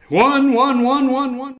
One, one, one, one, one.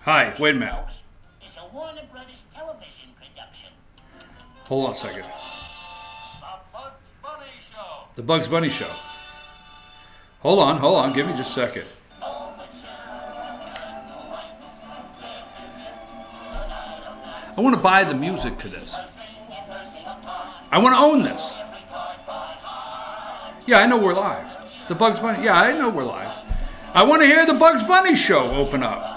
Hi, wait a minute. It's a Warner Brothers television production. Hold on a second. The Bugs Bunny Show. The Bugs Bunny Show. Hold on. Give me just a second. I want to buy the music to this. I want to own this. Yeah, I know we're live. The Bugs Bunny. Yeah, I know we're live. I want to hear the Bugs Bunny Show open up.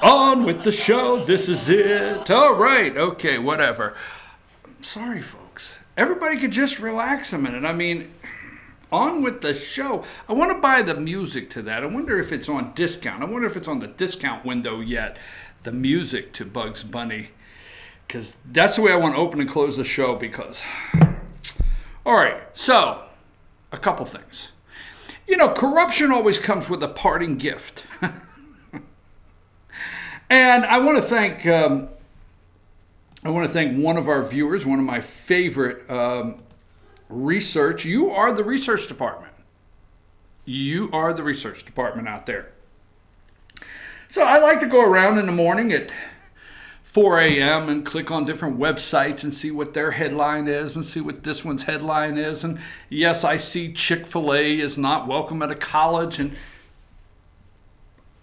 On with the show. This is it. All right. Okay, whatever. Sorry, folks. Everybody could just relax a minute. I mean, on with the show. I want to buy the music to that. I wonder if it's on discount. I wonder if it's on the discount window yet. The music to Bugs Bunny. Because that's the way I want to open and close the show because... All right. So, a couple things. You know, corruption always comes with a parting gift. And I want to thank one of our viewers, one of my favorite research. You are the research department. You are the research department out there. So I like to go around in the morning at 4 a.m. and click on different websites and see what their headline is and see what this one's headline is. And yes, I see Chick-fil-A is not welcome at a college. And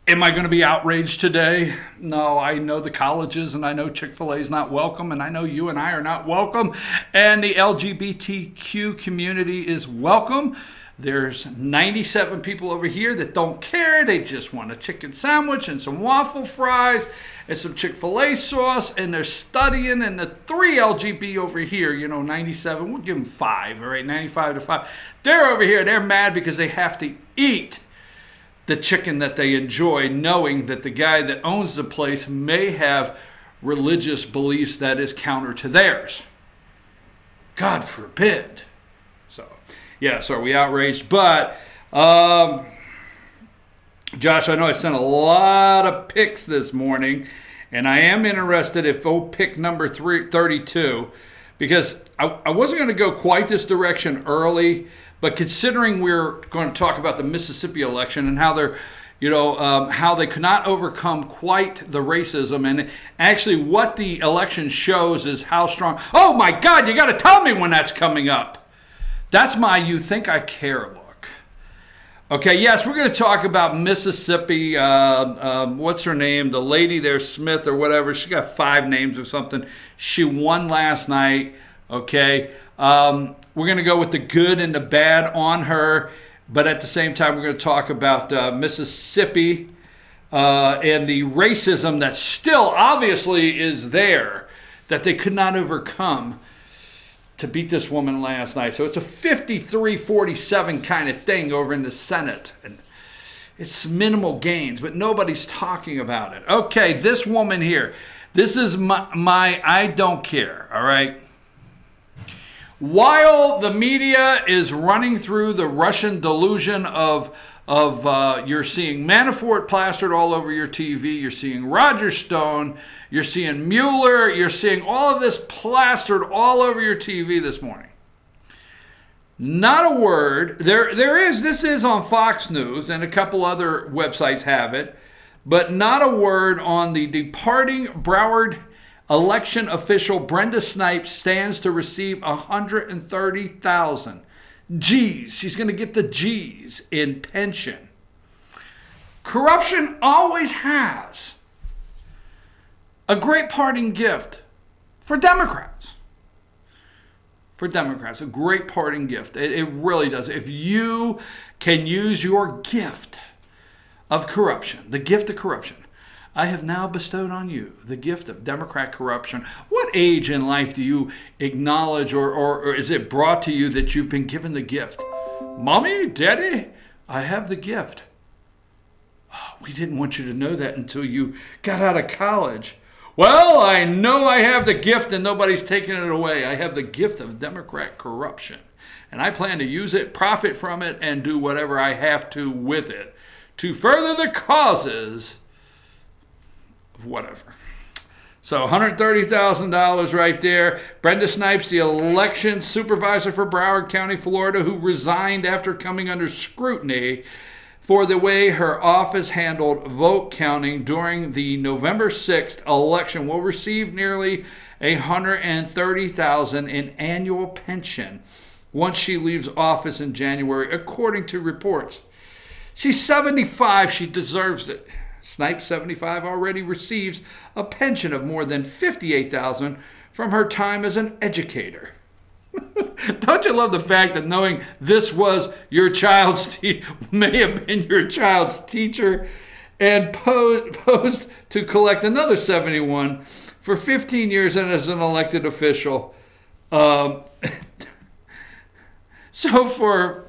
am I going to be outraged today? No, I know the colleges and I know Chick-fil-A is not welcome and I know you and I are not welcome and the LGBTQ community is welcome. There's 97 people over here that don't care. They just want a chicken sandwich and some waffle fries and some Chick-fil-A sauce and they're studying and the 3 LGB over here, 97, we'll give them 5, all right, 95 to 5. They're over here, they're mad because they have to eat the chicken that they enjoy, knowing that the guy that owns the place may have religious beliefs that is counter to theirs. God forbid. Yes, are we outraged? But, Josh, I know I sent a lot of picks this morning, and I am interested if pick number 32, because I wasn't going to go quite this direction early, but considering we're going to talk about the Mississippi election and how they're, how they could not overcome quite the racism, and actually what the election shows is how strong. Oh my God, you got to tell me when that's coming up. That's my "you think I care" look. Okay, yes, we're going to talk about Mississippi. What's her name? The lady there, Smith or whatever. She got 5 names or something. She won last night. Okay, we're going to go with the good and the bad on her, but at the same time, we're going to talk about Mississippi and the racism that still obviously is there, that they could not overcome to beat this woman last night. So it's a 53-47 kind of thing over in the Senate. And it's minimal gains, but nobody's talking about it. Okay, this woman here. This is my I don't care, all right? While the media is running through the Russian delusion of you're seeing Manafort plastered all over your TV, you're seeing Roger Stone, you're seeing Mueller, you're seeing all of this plastered all over your TV this morning. Not a word. This is on Fox News, and a couple other websites have it, but not a word on the departing Broward election official Brenda Snipes stands to receive $130,000 G's. She's going to get the G's in pension. Corruption always has a great parting gift for Democrats. For Democrats, a great parting gift. It really does. If you can use your gift of corruption, the gift of corruption, I have now bestowed on you the gift of Democrat corruption. What age in life do you acknowledge, or is it brought to you that you've been given the gift? Mommy, Daddy, I have the gift. Oh, we didn't want you to know that until you got out of college. Well, I know I have the gift and nobody's taking it away. I have the gift of Democrat corruption. And I plan to use it, profit from it, and do whatever I have to with it to further the causes of whatever. So $130,000 right there. Brenda Snipes, the election supervisor for Broward County, Florida, who resigned after coming under scrutiny for the way her office handled vote counting during the November 6th election, will receive nearly $130,000 in annual pension once she leaves office in January, according to reports. She's 75. She deserves it. Snipes, 75, already receives a pension of more than $58,000 from her time as an educator. Don't you love the fact that knowing this was your child's may have been your child's teacher, and posed to collect another 71 for 15 years and as an elected official. So for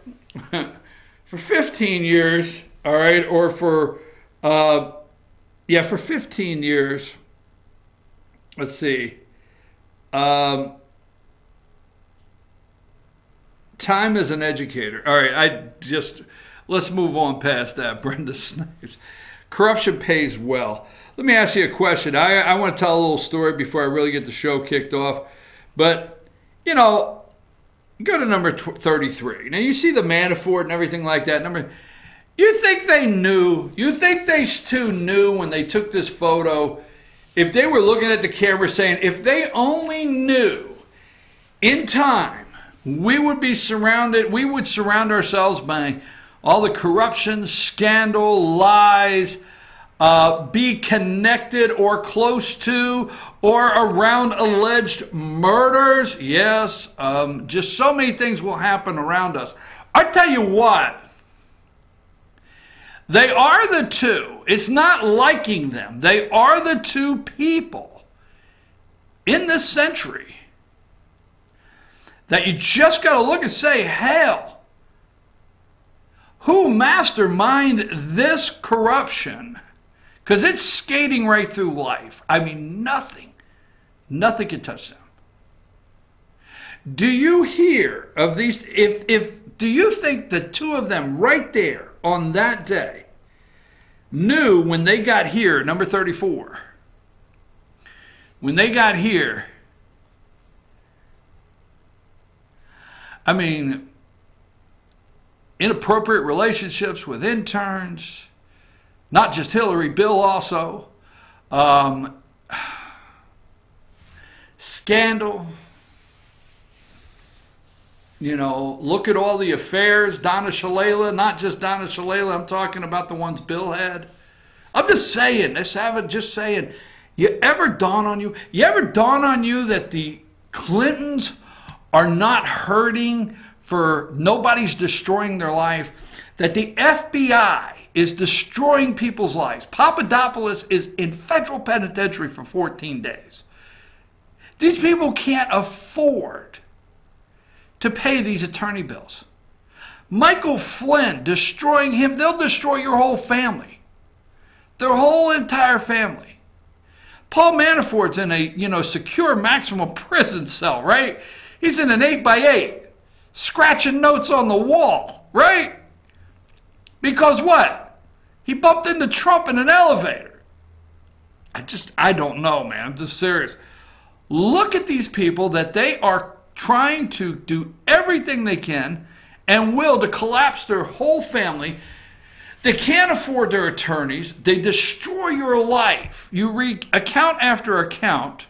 15 years, all right, or for 15 years, let's see, time as an educator. All right, let's move on past that, Brenda Snipes. Corruption pays well. Let me ask you a question. I want to tell a little story before I really get the show kicked off. But, go to number 33. Now, you see the Manafort and everything like that. You think they knew? You think they too knew when they took this photo? If they were looking at the camera saying, if they only knew in time, we would surround ourselves by all the corruption, scandal, lies, be connected or close to or around alleged murders. Yes, just so many things will happen around us. I tell you what, they are the two. It's not liking them. They are the two people in this century that you just got to look and say, hell, who masterminded this corruption? Because it's skating right through life. I mean, nothing can touch them. Do you hear of these? Do you think the two of them right there on that day knew when they got here, number 34, when they got here, I mean, inappropriate relationships with interns, not just Hillary, Bill also, scandal. You know, look at all the affairs, Donna Shalala, not just Donna Shalala, I'm talking about the ones Bill had. I'm just saying, you ever dawn on you that the Clintons are not hurting for nobody's destroying their life, that the FBI is destroying people's lives. Papadopoulos is in federal penitentiary for 14 days. These people can't afford to pay these attorney bills. Michael Flynn, destroying him, they'll destroy your whole family. Their whole entire family. Paul Manafort's in a, secure maximum prison cell, right? He's in an 8x8, scratching notes on the wall, right? Because what? He bumped into Trump in an elevator. I don't know, man. I'm just serious. Look at these people that they are trying to do everything they can and will to collapse their whole family. They can't afford their attorneys. They destroy your life. You read account after account.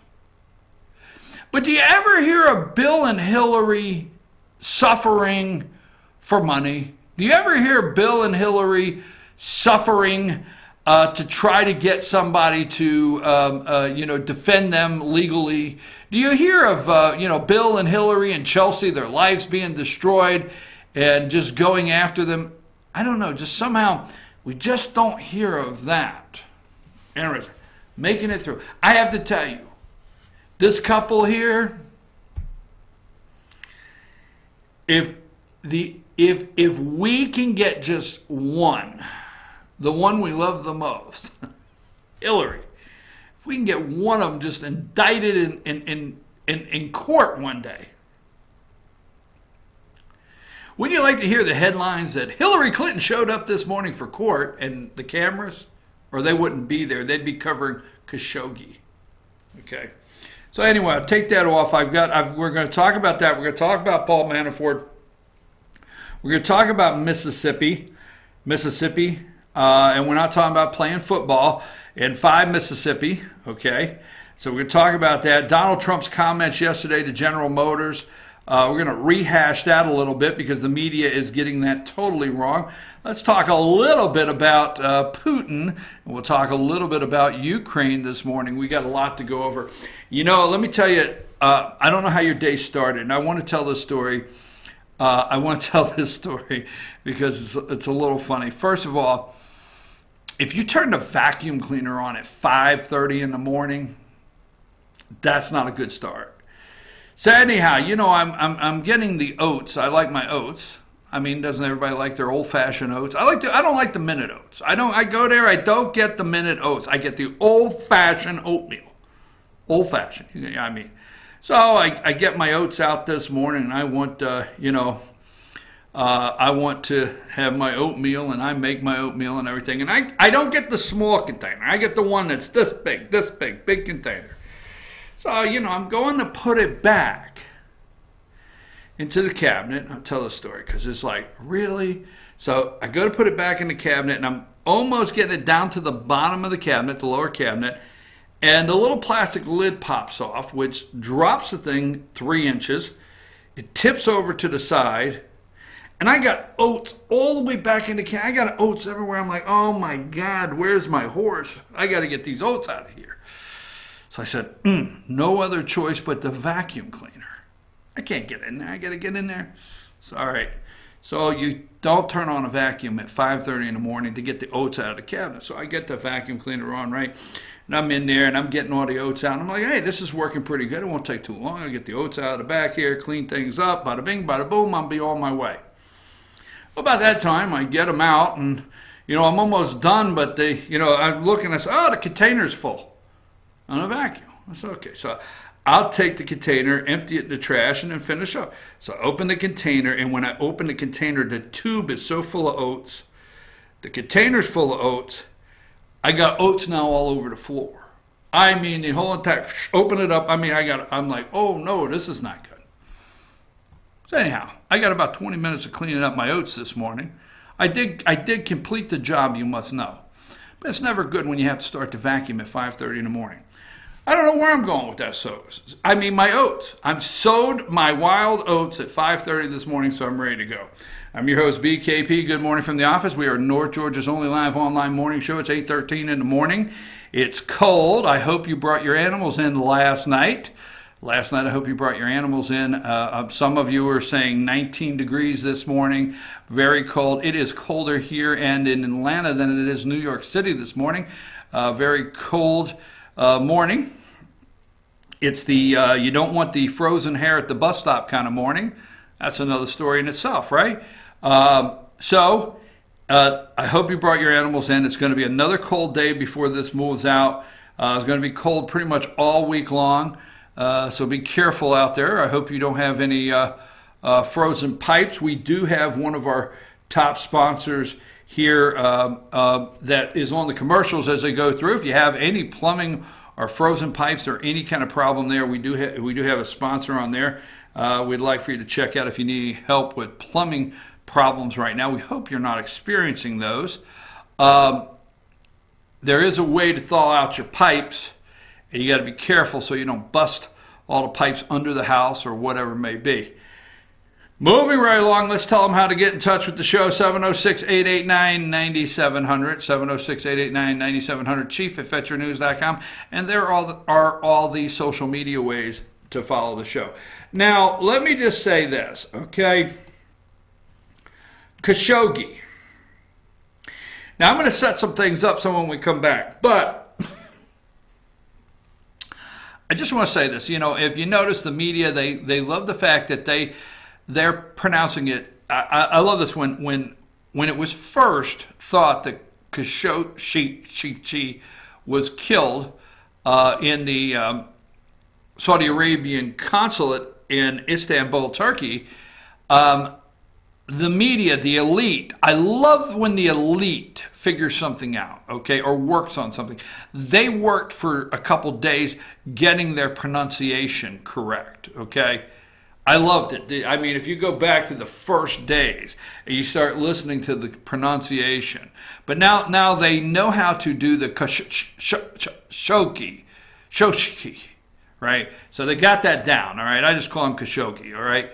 But do you ever hear of Bill and Hillary suffering for money? Do you ever hear Bill and Hillary suffering to try to get somebody to, defend them legally? Do you hear of, Bill and Hillary and Chelsea, their lives being destroyed and just going after them? I don't know. Just somehow we just don't hear of that. Anyways, making it through. I have to tell you, this couple here, if we can get just one, the one we love the most, Hillary, if we can get one of them just indicted in court one day, wouldn't you like to hear the headlines that Hillary Clinton showed up this morning for court and the cameras, or they wouldn't be there? They'd be covering Khashoggi. Okay. So anyway, I'll take that off. We're going to talk about that. We're going to talk about Paul Manafort. We're going to talk about Mississippi, and we're not talking about playing football in 5 Mississippi. Okay. So we're going to talk about that. Donald Trump's comments yesterday to General Motors. We're going to rehash that a little bit because the media is getting that totally wrong. Let's talk a little bit about Putin, and we'll talk a little bit about Ukraine this morning. We got a lot to go over. Let me tell you, I don't know how your day started, and I want to tell this story. I want to tell this story because it's a little funny. First of all, if you turn the vacuum cleaner on at 5:30 in the morning, that's not a good start. So anyhow, I'm getting the oats. I like my oats. I mean, doesn't everybody like their old-fashioned oats? I don't like the minute oats. I go there. I don't get the minute oats. I get the old-fashioned oatmeal. Old-fashioned. I mean, so I get my oats out this morning, and I want I want to have my oatmeal, and I make my oatmeal and everything. And I don't get the small container. I get the one that's this big, big container. So, I'm going to put it back into the cabinet. I'll tell the story because it's like, really? So I go to put it back in the cabinet, and I'm almost getting it down to the bottom of the cabinet, the lower cabinet, and the little plastic lid pops off, which drops the thing 3 inches. It tips over to the side, and I got oats all the way back in the cabinet. I got oats everywhere. I'm like, oh, my God, where's my horse? I got to get these oats out of here. So I said, no other choice but the vacuum cleaner. I can't get in there. I got to get in there. So, all right. So you don't turn on a vacuum at 5:30 in the morning to get the oats out of the cabinet. So I get the vacuum cleaner on, right? And I'm in there, and I'm getting all the oats out. And I'm like, hey, this is working pretty good. It won't take too long. I'll get the oats out of the back here, clean things up, bada bing, bada boom. I'll be on my way. Well, about that time, I get them out, and, I'm almost done, but I'm looking, I say, oh, the container's full. On a vacuum. That's okay. So I'll take the container, empty it in the trash, and then finish up. So I open the container, and when I open the container, the tube is so full of oats. The container's full of oats. I got oats now all over the floor. I mean, the whole entire, open it up. I mean, I'm like, oh no, this is not good. So anyhow, I got about 20 minutes of cleaning up my oats this morning. I did complete the job, you must know. But it's never good when you have to start to vacuum at 5:30 in the morning. I don't know where I'm going with that. So, I mean, my oats. I've sowed my wild oats at 5:30 this morning, so I'm ready to go. I'm your host, BKP. Good morning from the office. We are North Georgia's only live online morning show. It's 8:13 in the morning. It's cold. I hope you brought your animals in last night. Last night, I hope you brought your animals in. Some of you are saying 19 degrees this morning. Very cold. It is colder here and in Atlanta than it is New York City this morning. Very cold morning. It's the you don't want the frozen hair at the bus stop kind of morning. That's another story in itself, right? I hope you brought your animals in. It's going to be another cold day before this moves out. It's going to be cold pretty much all week long. So be careful out there. I hope you don't have any frozen pipes. We do have one of our top sponsors here that is on the commercials as they go through. If you have any plumbing or frozen pipes or any kind of problem there, we do have a sponsor on there. We'd like for you to check out if you need help with plumbing problems right now. We hope you're not experiencing those. There is a way to thaw out your pipes, and you got to be careful so you don't bust all the pipes under the house or whatever it may be. Moving right along, let's tell them how to get in touch with the show. 706-889-9700, 706-889-9700, chief@fetyournews.com, and there are all these social media ways to follow the show. Now, let me just say this, okay? Khashoggi. Now, I'm going to set some things up so when we come back, but I just want to say this. You know, if you notice the media, they love the fact that they're pronouncing it. I love this when it was first thought that Khashoggi was killed in the Saudi Arabian consulate in Istanbul, Turkey. The media, the elite, I love when the elite figures something out, okay, or works on something. They worked for a couple days getting their pronunciation correct, okay? I loved it. I mean, if you go back to the first days and you start listening to the pronunciation, but now they know how to do the Khashoggi, right? So they got that down, all right? I just call him Khashoggi, all right?